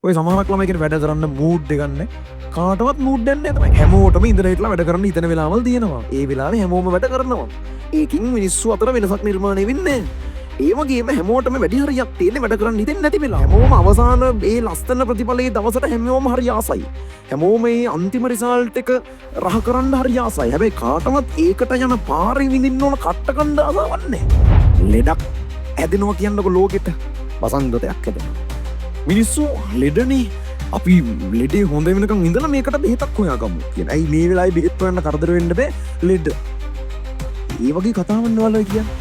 ඔය සමහරක් ළමයි කියන වැඩ කරන්න මූඩ් එකක් නැහැ. කාටවත් මූඩ් එකක් නැහැ තමයි. හැමෝටම ඉඳලා හිටලා වැඩ කරන්න හිතන වෙලාවල් තියෙනවා. ඒ වෙලාවේ හැමෝම වැඩ කරනවා. ඒකින් මිනිස්සු අතර වෙනසක් නිර්මාණය වෙන්නේ නැහැ. ඒ වගේම හැමෝටම වැඩි හරියක් තියෙන්නේ වැඩ කරන්න හිතෙන්නේ නැති වෙලාව. හැමෝම අවසාන ඒ ලස්සන ප්‍රතිඵලයේ දවසට හැමෝම හරි ආසයි. හැමෝම මේ අන්තිම රිසල්ට් එක රහ කරන්න හරි ආසයි. හැබැයි කාටවත් ඒකට යන පාරේ විඳින්න ඕන කට්ට කණ්ඩ ආසාවක් නැහැ. ලෙඩක් හැදෙනවා කියන්නකො ලෝකෙට. වසංගතයක් හැදෙනවා. මිනිස්සු ලෙඩනේ අපි ලෙඩේ හොඳ වෙනකම් ඉඳලා මේකට බෙහෙතක් හොයාගමු කියන. ඇයි මේ වෙලාවේ බෙහෙත් හොයන්න කරදර වෙන්න බෑ ලෙඩ. ඒ වගේ කතාවන් වල කියන්නේ.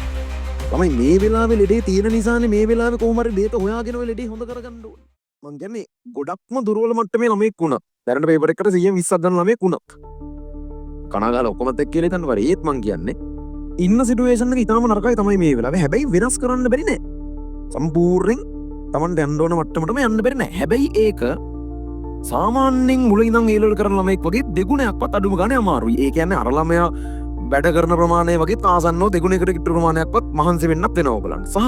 තමයි මේ වෙලාවේ ලෙඩේ තියෙන නිසානේ මේ වෙලාවේ කොහොම හරි බෙහෙත හොයාගෙන ඔය ලෙඩේ හොඳ කරගන්න ඕනේ. මං කියන්නේ ගොඩක්ම දුර්වල මට්ටමේ ළමෙක් වුණා. දැනට පේපර් එකකට 120ක් ගන්න ළමෙක් වුණා. කනගාලා ඔක්කොමත් එක්ක කියලා හිතන්න වර ඒත් මං කියන්නේ ඉන්න සිටුේෂන් එක ඉතාලම නරකයි තමයි මේ වෙලාවේ. හැබැයි වෙනස් කරන්න බැරි නෑ. සම්පූර්ණයෙන් තමන්ට යන්න ඕන මට්ටමටම යන්න බැරි නෑ. හැබැයි ඒක සාමාන්‍යයෙන් මුල ඉඳන් ඒ ලෙවල් කරන ළමෙක් වගේ දෙගුණයක්වත් අඩුම ගානේ අමාරුයි. ඒ කියන්නේ අර ළමයා වැඩ කරන ප්‍රමාණය වගේ ආසන්නව දෙගුණයකට කිට්ටු ප්‍රමාණයක්වත් මහන්සි වෙන්නත් වෙනවා ඔයගලන්ට. සහ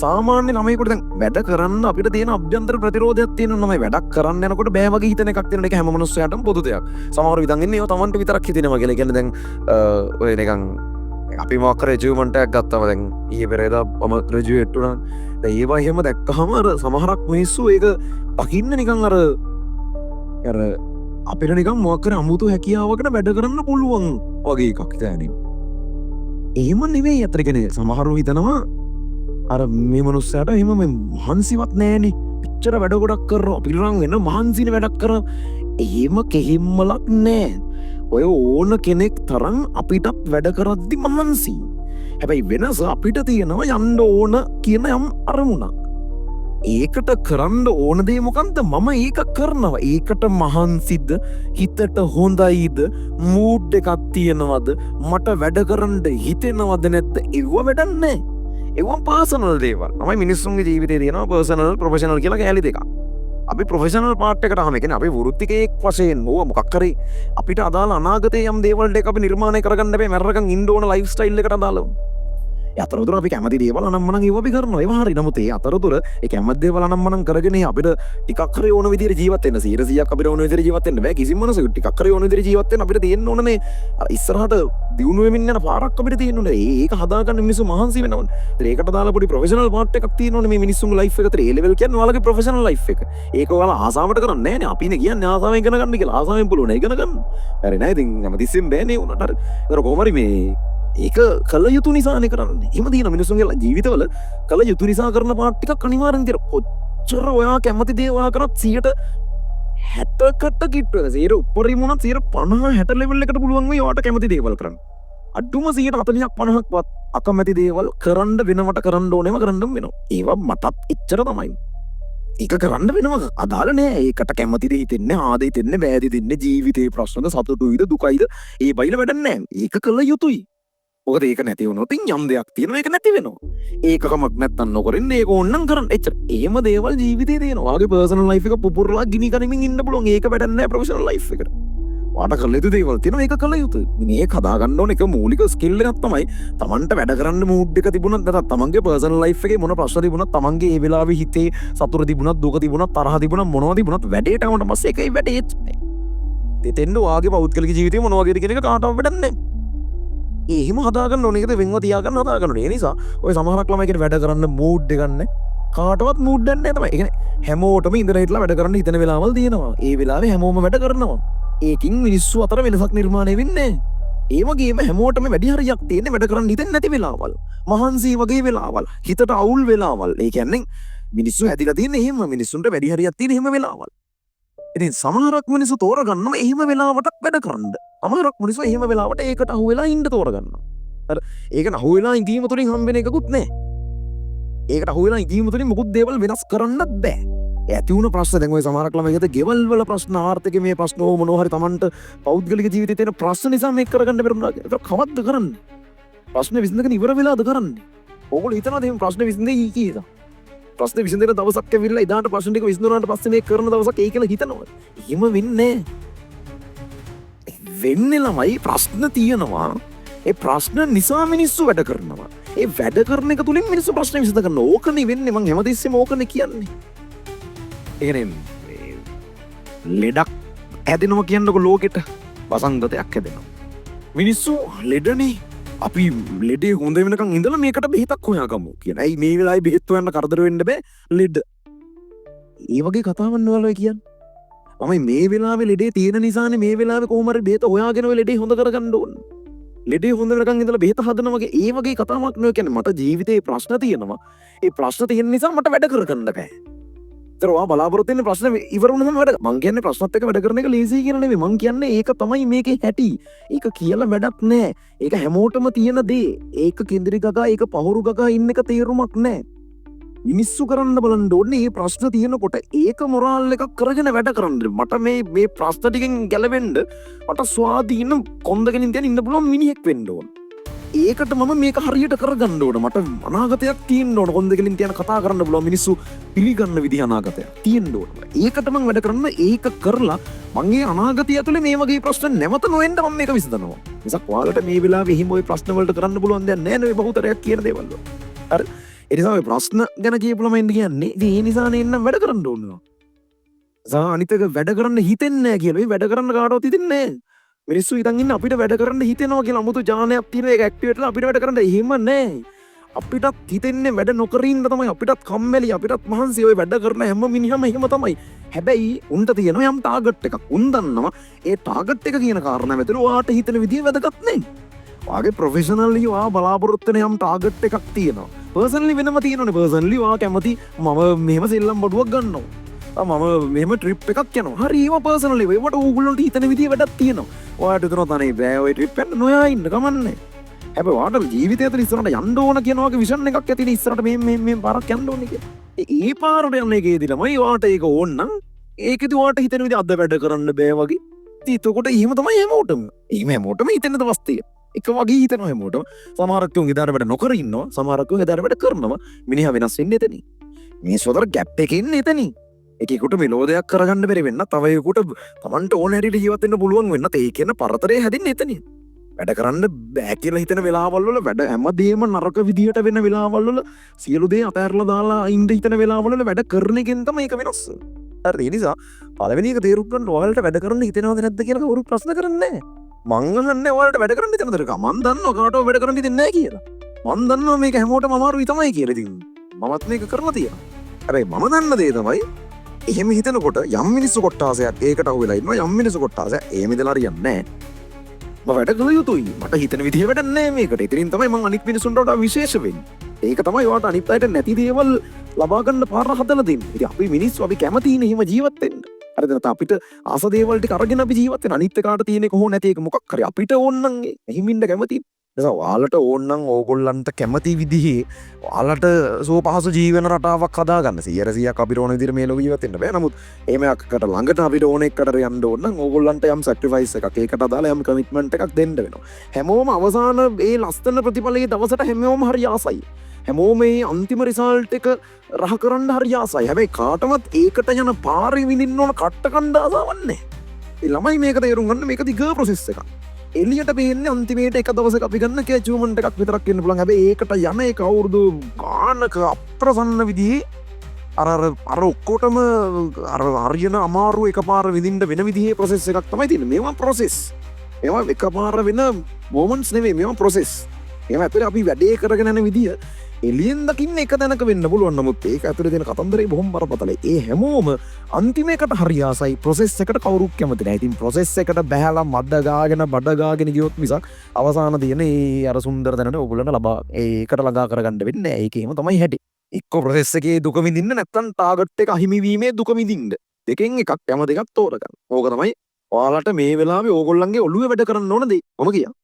සාමාන්‍ය ළමයෙකුට දැන් වැඩ කරන්න අපිට තියෙන අභ්‍යන්තර ප්‍රතිරෝධයක් තියෙනවා. ළමයි වැඩක් කරන්න යනකොට බෑ වගේ හිතන එකක් තියෙනවා. ඒක හැම මිනිස්සයාටම පොදු දෙයක්. සමහරව ඉඳන් ඉන්නේ ඒව Tamanට විතරක් හිතෙනවා කියලා. කියන්නේ දැන් ඔය නිකන් අපි මොකක් කර ඇචීව්මන්ට් එකක් ගත්තම දැන් ඊයේ පෙරේදා මම ග්‍රැජුවේට් වුණා. දැන් ඒවා එහෙම දැක්කහම අර සමහරක් මිනිස්සු ඒක දකින්න නිකන් අර අපිට නිකන් මොකක් කර අමුතු හැකියාවකට වැඩ කරන්න පුළුවන් වගේ එකක් හිතන්නේ. එහෙම නෙවෙයි අතර කියන්නේ සමහරව හිතනවා අර මේ මනුස්සයාට එහෙම මේ මහන්සිවත් නෑනේ. පිටතර වැඩ ගොඩක් කරනවා. පිළිරන් වෙන මහන්සිනේ වැඩක් කරනවා. එහෙම කෙහිම්මලක් නෑ. ඔය ඕන කෙනෙක් තරම් අපිටත් වැඩ කරද්දි මහන්සි. හැබැයි වෙනස අපිට තියෙනවා යන්න ඕන කියන යම් අරමුණක්. ඒකට කරන්න ඕන දේ මොකන්ද? මම ඒක කරනවා. ඒකට මහන්සිද? හිතට හොඳයිද? මූඩ් එකක් තියෙනවද? මට වැඩ කරන්න හිතෙනවද නැද්ද? ඒව වැඩක් නැහැ. ඒවා පර්සනල් දේවල්. තමයි මිනිස්සුන්ගේ ජීවිතේ තියෙනවා පර්සනල් ප්‍රොෆෙෂනල් කියලා කැලි දෙකක්. අපි ප්‍රොෆෙෂනල් පාර්ට් එකට ආවම කියන්නේ අපි වෘත්තිකයෙක් වශයෙන් ඕව මොකක් කරේ අපිට අදාළ අනාගතයේ යම් දේවල් ටික අපි නිර්මාණය කරගන්න බෑ මැරරකම් ඉන්න ඕන ලයිෆ් ස්ටයිල් එකට අදාළව. ඒ අතරතුර අපි කැමති දේවල් අනම්මනම් ඒව අපි කරනවා. ඒවා හරි. නමුත් ඒ අතරතුර ඒ කැමති දේවල් අනම්මනම් කරගෙන අපිට ටිකක් හරි ඕන විදිහට ජීවත් වෙන්න 100%ක් අපිට ඕන විදිහට ජීවත් වෙන්න බෑ. කිසිම මනසෙකුට ටිකක් හරි ඕන විදිහට ජීවත් වෙන්න අපිට තියෙන්න ඕනනේ ඉස්සරහට දියුණු වෙමින් යන පාරක් අපිට තියෙන්න ඕනේ. ඒක හදාගන්න මිනිස්සු මහන්සි වෙනවනේ. ඒකට දාලා පොඩි ප්‍රොෆෙෂනල් පාර්ට් එකක් තියෙනවනේ මේ මිනිස්සුන්ගේ ලයිෆ් එකට. ඒ ලෙවල් කියන්නේ ඔයාලගේ ප්‍රොෆෙෂනල් ලයිෆ් එක. ඒක ඔයාලා ආසාවට කරන්නේ නැහැනේ. අපිනේ කියන්නේ ආසාවෙන් ඉගෙන ගන්න කියලා. ආසාවෙන් පුළුවන් ඉගෙන ගන්න. හරි නෑ. ඉතින් හැමතිස්සෙම බෑනේ උනට. අර කොහොම හරි මේ ඒක කල යුතු නිසානේ කරන්නේ. එහෙම තියෙන මිනිස්සුන්ගේ ජීවිතවල කල යුතු නිසා කරන පාර්ට් ටිකක් අනිවාර්යෙන් තියෙනවා. කොච්චර ඔයා කැමති දේ ඔයා කරත් 60%කට කිට්ටු වෙන. 100 උඩරින් වුණත් 50 60 ලෙවල් එකට පුළුවන් වෙයි ඔයාට කැමති දේවල් කරන්න. අඩුම 40ක් 50ක්වත් අකමැති දේවල් කරන්න වෙනවට කරන්න ඕනෙම කරන්න වෙනවා. ඒවා මටත් එච්චර තමයි. ඒක කරන්න වෙනවා. අදාළ නෑ. ඒකට කැමති දේ හිතෙන්නේ ආද හිතෙන්නේ බෑද හිතෙන්නේ ජීවිතේ ප්‍රශ්නද සතුටුයිද දුකයිද ඒ බයිල වැඩක් නෑ. ඒක කළ යුතුයි. මොකද ඒක නැති වුණොත් යම් දෙයක් තියෙනවා ඒක නැති වෙනවා. ඒකකමක් නැත්තම් නොකරින්න ඒක ඕනනම් කරන්න. එච්චර. එහෙම දේවල් ජීවිතේ තියෙනවා. ඔයාගේ පර්සනල් ලයිෆ් එක පුපුරලා ගිනි කනිමින් ඉන්න පුළුවන්. ඒක වැඩක් නෑ ප්‍රොෆෙෂනල් ලයිෆ් එකට. ඔයාට කළ යුතු දේවල් තියෙනවා ඒක කළ යුතුයි. මේක හදාගන්න ඕන එක මූලික ස්කිල් එකක් තමයි. Tamanට වැඩ කරන්න මූඩ් එක තිබුණත් නැත්නම් තමන්ගේ පර්සනල් ලයිෆ් එකේ මොන ප්‍රශ්න තිබුණත් තමන්ගේ ඒ වෙලාවේ හිතේ සතුට තිබුණත් දුක තිබුණත් තරහ තිබුණත් මොනවා තිබුණත් වැඩේට ආවට පස්සේ ඒකයි වැඩේ. දෙතෙන්ද ඔයාගේ පෞද්ගලික ජීවිතේ මොනවා වගේද කියන එක කාටවත් වැඩක් නෑ. එහෙම හදාගන්න ඕනේ. ඒකද වෙන්ව තියාගන්න හදාගන්න ඕනේ. ඒ නිසා ඔය සමහරක් ළමයි කියන වැඩ කරන්න මූඩ් එක ගන්න කාටවත් මූඩ් එකක් නැහැ තමයි. ඒ කියන්නේ හැමෝටම ඉඳලා හිටලා වැඩ කරන්න හිතන වෙලාවල් තියෙනවා. ඒ වෙලාවේ හැමෝම වැඩ කරනවා. ඒකින් මිනිස්සු අතර වෙනසක් නිර්මාණය වෙන්නේ නැහැ. ඒ වගේම හැමෝටම වැඩි හරියක් තියෙන්නේ වැඩ කරන්න හිතෙන්නේ නැති වෙලාවල්. මහන්සි වගේ වෙලාවල්. හිතට අවුල් වෙලාවල්. ඒ කියන්නේ මිනිස්සු හැදිලා තියෙන්නේ එහෙම. මිනිස්සුන්ට වැඩි හරියක් තියෙන එහෙම වෙලාවල්. ඉතින් සමහරක් මිනිස්සු තෝරගන්නවා එහෙම වෙලාවටත් වැඩ කරන්න. සමහරක් මිනිස්සු එහෙම වෙලාවට ඒකට අහු වෙලා ඉන්න තෝරගන්නවා. හරි. ඒකට අහු වෙලා ඉඳීම තුලින් හම්බෙන එකකුත් නැහැ. ඒකට අහු වෙලා ඉඳීම තුලින් මොකුත් දේවල් වෙනස් කරන්නත් බෑ. ඇති වුණ ප්‍රශ්න දැන් ඔය සමහරක් ළමයිකට ගෙවල් වල ප්‍රශ්න ආර්ථිකයේ මේ ප්‍රශ්න ඕ මොනවා හරි Tamanට පෞද්ගලික ජීවිතේ තියෙන ප්‍රශ්න නිසා මේක කරගන්න බැරුණා කියලා. ඒක කවද්ද කරන්නේ? ප්‍රශ්න විසඳගෙන ඉවර වෙලාද කරන්නේ? ඕගොල්ලෝ හිතනවාද මේ ප්‍රශ්න විසඳෙයි කියලා? ප්‍රශ්න විසඳන දවසක් ඇවිල්ලා ඉදාට ප්‍රශ්න ටික විසඳුනාට පස්සේ මේ කරන දවසක් ඒ කියලා හිතනවා. එහෙම වෙන්නේ නැහැ. වෙන්නේ ළමයි ප්‍රශ්න තියෙනවා. ඒ ප්‍රශ්න නිසා මිනිස්සු වැඩ කරනවා. ඒ වැඩ කරන එක තුලින් මිනිස්සු ප්‍රශ්න විසඳ ගන්නවා. ඕකනේ වෙන්නේ. මම හැමතිස්සෙම ඕකනේ කියන්නේ. ඒ කියන්නේ ලෙඩක් හැදෙනවා කියන්නකො ලෝකෙට වසංගතයක් හැදෙනවා. මිනිස්සු ලෙඩනේ අපි ලෙඩේ හොඳ වෙනකන් ඉඳලා මේකට බෙහෙතක් හොයාගමු කියන. ඇයි මේ වෙලාවේ බෙහෙත් හොයන්න කරදර වෙන්න බෑ ලෙඩ. ඒ වගේ කතාවක් නෙවලෝ කියන්නේ. මම මේ වෙලාවේ ලෙඩේ තියෙන නිසානේ මේ වෙලාවේ කොහොම හරි බෙහෙත හොයාගෙන ඔය ලෙඩේ හොඳ කරගන්න ඕන. ලෙඩේ හොඳ වෙනකන් ඉඳලා බෙහෙත හදනවා වගේ ඒ වගේ කතාවක් නෙවෙයි කියන්නේ. මට ජීවිතේ ප්‍රශ්න තියෙනවා. ඒ ප්‍රශ්න තියෙන නිසා මට වැඩ කරගන්න බෑ. ඒතර ඔයා බලාපොරොත්තු වෙන ප්‍රශ්න ඉවර වුණාම වැඩ. මං කියන්නේ ප්‍රශ්නත් එක්ක වැඩ කරන එක ලේසි කියලා නෙවෙයි. මං කියන්නේ ඒක තමයි මේකේ හැටි. ඒක කියලා වැඩක් නෑ. ඒක හැමෝටම තියෙන දේ. ඒක කේන්ද්‍රී ගගා ඒක පහුරු ගගා ඉන්න එක තේරුමක් නෑ. මිනිස්සු කරන්න බලන්න ඕනේ මේ ප්‍රශ්න තියෙනකොට ඒක මොරාල් එකක් කරගෙන වැඩ කරන්න. මට මේ ප්‍රශ්න ටිකෙන් ගැලවෙන්න මට ස්වාධීන කොන්දකින් තියන් ඉන්න පුළුවන් මිනිහෙක් වෙන්න ඕන. ඒකට මම මේක හරියට කරගන්න ඕන. මට අනාගතයක් තියෙන්න ඕන. කොන්දකින් තියන කතා කරන්න පුළුවන් මිනිස්සු පිළිගන්න විදිහ අනාගතයක් තියෙන්න ඕන. ඒකට මම වැඩ කරන්න ඒක කරලා මගේ අනාගතය ඇතුලේ මේ වගේ ප්‍රශ්න නැවත නොවෙන්න මම මේක විසඳනවා. මිසක් ඔයාලට මේ වෙලාවේ එහෙම ওই ප්‍රශ්න වලට කරන්න පුළුවන් දෙයක් නෑ නේ බහුතරයක් කියන දේවල් වල. හරි. ඒ නිසා ඔය ප්‍රශ්න ගැන කියපුවම එන්න කියන්නේ ඉතින් ඒ නිසානේ එන්න වැඩ කරන්න ඕනවා. අනිත් එක වැඩ කරන්න හිතෙන්නේ නැහැ කියලා. මේ වැඩ කරන්න කාටවත් හිතෙන්නේ නැහැ. මිනිස්සු හිතන් ඉන්න අපිට වැඩ කරන්න හිතෙනවා කියලා 아무තු ඥානයක් තියෙන එක ඇක්ටිවේට් වෙලා අපිට වැඩ කරන්න එහෙම නැහැ. අපිටත් හිතෙන්නේ වැඩ නොකර ඉන්න තමයි. අපිටත් කම්මැලි අපිටත් මහන්සි ඔය වැඩ කරන හැම මිනිහම එහෙම තමයි. හැබැයි උන්ට තියෙනවා යම් ටාගට් එකක්. උන් දන්නවා ඒ ටාගට් එක කියන කාරණාව ඇතුළේ ඔයාට හිතෙන විදිය වැදගත් නැහැ. ඔයාගේ ප්‍රොෆෙෂනල්ලි ඔයා බලාපොරොත්තු වෙන යම් ටාගට් එකක් තියෙනවා. පර්සනලි වෙනම තියෙනවනේ. පර්සනලි ඔයා කැමති මම මෙහෙම සෙල්ලම් බඩුවක් ගන්නවා. මම මෙහෙම ට්‍රිප් එකක් යනවා. හරි ඒව පර්සනලි ඒවට ඕගොල්ලන්ට හිතන විදිය වැඩක් තියෙනවා. ඔයාට හිතනවා තනේ බෑ ඔය ට්‍රිප් යන්න නොයා ඉන්න කමන්නේ. හැබැයි ඔයාට ජීවිතය ඇතුළේ ඉස්සරහට යන්න ඕන කියන වගේ විෂන් එකක් ඇතිනේ ඉස්සරහට මේ පාරක් යන්න ඕනේ කියලා. ඒ පාරට යන්න එකේදී ළමයි ඔයාට ඒක ඕන නම් ඒකෙදි ඔයාට හිතෙන විදිහ අද වැඩ කරන්න බෑ වගේ. ඉතින් එතකොට එහෙම තමයි හැමෝටම. එහෙම හැමෝටම හිතෙන්නද වස්තිය. එක වගේ හිතනවා හැමෝටම. සමහරක් උන් ඉදාර වැඩ නොකර ඉන්නවා. සමහරක් උන් ඉදාර වැඩ කරනවා. මිනිහා වෙනස් වෙන්නේ එතනින්. මේ සොතර ගැප් එකේ ඉන්නේ එතනින්. එකෙකුට මෙලෝදයක් කරගන්න බැරි වෙන්න, තව එකෙකුට Tamanට ඕන හැටියට ජීවත් වෙන්න පුළුවන් වෙන්න. ඒ කියන පරතරය හැදින්නේ එතනින්. වැඩ කරන්න බෑ කියලා හිතන වෙලාවල් වල වැඩ හැමදේම නරක විදියට වෙන වෙලාවල් වල සියලු දේ අතහැරලා දාලා ඉන්න හිතන වෙලාවල් වල වැඩ කරන එකෙන් තමයි ඒක වෙනස්. හරි ඒ නිසා පළවෙනි එක තේරුම් ගන්න ඔයාලට වැඩ කරන්න හිතෙනවද නැද්ද කියලා කවුරු ප්‍රශ්න කරන්නේ නැහැ. මං අහන්නේ ඔයාලට වැඩ කරන්න හිතෙනවද කියලා. මං දන්නවා කාටවත් වැඩ කරන්න හිතෙන්නේ නැහැ කියලා. මං දන්නවා මේක හැමෝටම අමාරුයි තමයි කියලා. ඉතින් මමත් මේක කරලා තියෙනවා. හැබැයි මම දන්න දේ තමයි එහෙම හිතනකොට යම් මිනිස්සු කොට්ටාසයක් ඒකට අහු වෙලා ඉන්නවා. යම් මිනිස්සු කොට්ටාසයක් එහෙම ඉඳලා හරියන්නේ නැහැ. මම වැඩ කළ යුතුයි. මට හිතන විදිහ වැඩක් නැහැ මේකට. ඉතින් තමයි මං අනිත් මිනිස්සුන්ට වඩා විශේෂ වෙන්නේ. ඒක තමයි ඔයාලට අනිත් අයට නැති දේවල් ලබා ගන්න පාර හදලා දෙන්නේ. ඉතින් අපි මිනිස්සු අපි කැමතිනේ එහෙම ජීවත් වෙන්න. හරිද නැත්නම් අපිට ආස දේවල් ටික අරගෙන අපි ජීවත් වෙන. අනිත් එකාට තියෙන එක හො නැති එක මොකක් හරි අපිට ඕන නම් එහෙම ඉන්න කැමතියි. නිසා ඔයාලට ඕන නම් ඕගොල්ලන්ට කැමති විදිහේ ඔයාලට සුව පහසු ජීවන රටාවක් හදාගන්න. 100%ක් අපිට ඕන විදිහට මේ ලෝකෙ ජීවත් වෙන්න බෑ. නමුත් එහෙම එකකට ළඟට අපිට ඕන එකකට යන්න ඕන නම් ඕගොල්ලන්ට යම් සැක්‍රිෆයිස් එකක් ඒකට අදාළ යම් කමිට්මන්ට් එකක් දෙන්න වෙනවා. හැමෝම අවසාන ඒ ලස්සන ප්‍රතිඵලයේ දවසට හැමෝම හරි ආසයි. හැමෝම මේ අන්තිම රිසල්ට් එක රහ කරන්න හරි ආසයි. හැබැයි කාටවත් ඒකට යන පාරේ විඳින්න ඕන කට්ට කණ්ඩ ආසාවක් නැහැ. ඒ ළමයි මේක තේරුම් ගන්න මේක දිග ප්‍රොසෙස් එකක්. එලියට පේන්නේ අන්තිමේට එක දවසක අපි ගන්න අචීව්මන්ට් එකක් විතරක් වෙන්න පුළුවන්. හැබැයි ඒකට යන එක අවුරුදු ගානක අප්‍රසන්න විදිහේ අර ඔක්කොටම අර හරියන අමාරු එකපාර විඳින්න වෙන විදිහේ ප්‍රොසෙස් එකක් තමයි තියෙන්නේ. මේවා ප්‍රොසෙස්. ඒවා එකපාර වෙන මොමන්ට්ස් නෙවෙයි. මේවා ප්‍රොසෙස්. ඒවා ඇතුලේ අපි වැඩේ කරගෙන යන විදිය එලියෙන් දකින්න එක දැනක වෙන්න පුළුවන්. නමුත් ඒක ඇතුලේ තියෙන කතන්දරේ බොහොම බරපතලයි. ඒ හැමෝම අන්තිම එකට හරි ආසයි. ප්‍රොසෙස් එකට කවුරුත් කැමති නැහැ. ඉතින් ප්‍රොසෙස් එකට බහැලා මඩ ගාගෙන බඩ ගාගෙන ගියොත් මිසක් අවසාන තියෙන ඒ අර සුන්දර දැනට ඕගොල්ලන්ට ලබා ඒකට ළඟා කරගන්න වෙන්නේ නැහැ. ඒකේම තමයි හැටි. එක්ක ප්‍රොසෙස් එකේ දුක විඳින්න නැත්නම් ටාගට් එක අහිමි වීමේ දුක විඳින්න. දෙකෙන් එකක් හැම දෙකක් තෝරගන්න. ඕක තමයි ඔයාලට මේ වෙලාවේ ඕගොල්ලන්ගේ ඔළුවේ වැඩ කරන්න ඕන දේ. මම කියනවා.